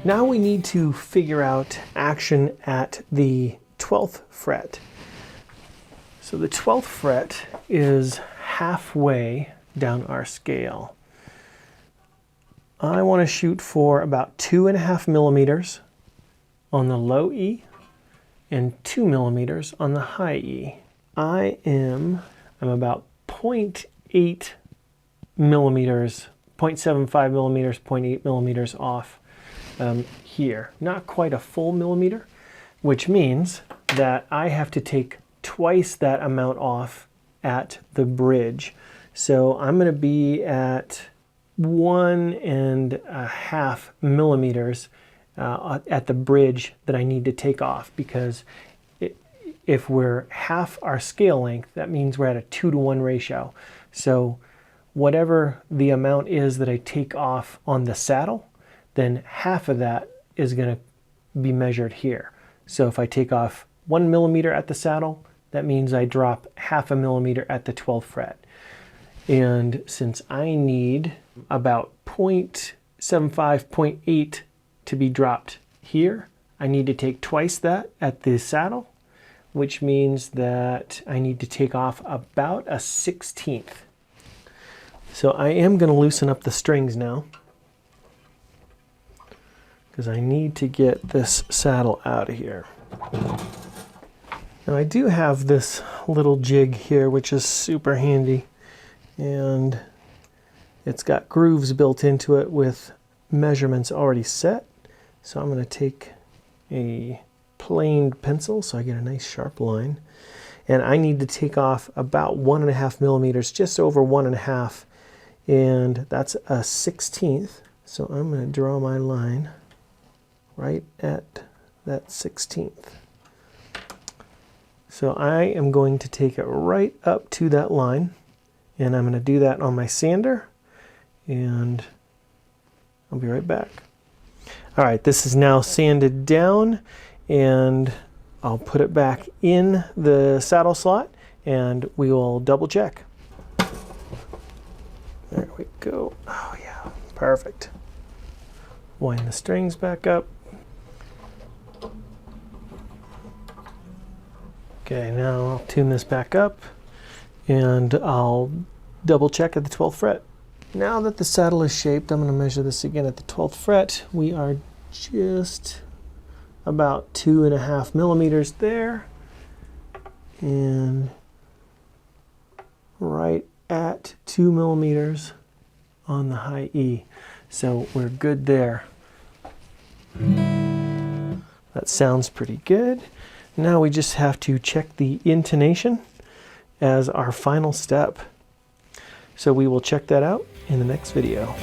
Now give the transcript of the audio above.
Now we need to figure out action at the 12th fret. So the 12th fret is halfway down our scale. I want to shoot for about 2.5 millimeters on the low E and 2 millimeters on the high E. I'm about 0.8 millimeters, 0.75 millimeters, 0.8 millimeters off here. Not quite a full millimeter, which means that I have to take twice that amount off at the bridge. So I'm going to be at 1.5 millimeters at the bridge that I need to take off, because if we're half our scale length, that means we're at a 2-to-1 ratio. So whatever the amount is that I take off on the saddle, then half of that is going to be measured here. So if I take off 1 millimeter at the saddle, that means I drop 0.5 millimeter at the 12th fret. And since I need about 0.75, 0.8 to be dropped here, I need to take twice that at the saddle, which means that I need to take off about a 1/16. So I am going to loosen up the strings now, because I need to get this saddle out of here. Now I do have this little jig here, which is super handy, and it's got grooves built into it with measurements already set. So I'm going to take a planed pencil so I get a nice sharp line, and I need to take off about 1.5 millimeters, just over 1.5, and that's a 1/16. So I'm going to draw my line right at that 1/16. So I am going to take it right up to that line, and I'm going to do that on my sander, and I'll be right back. All right, this is now sanded down, and I'll put it back in the saddle slot, and we will double check. There we go. Oh yeah, perfect. Wind the strings back up. Okay, now I'll tune this back up, and I'll double check at the 12th fret. Now that the saddle is shaped, I'm going to measure this again at the 12th fret. We are just about 2.5 millimeters there, and right at 2 millimeters on the high E. So we're good there. That sounds pretty good. Now we just have to check the intonation as our final step. So we will check that out in the next video.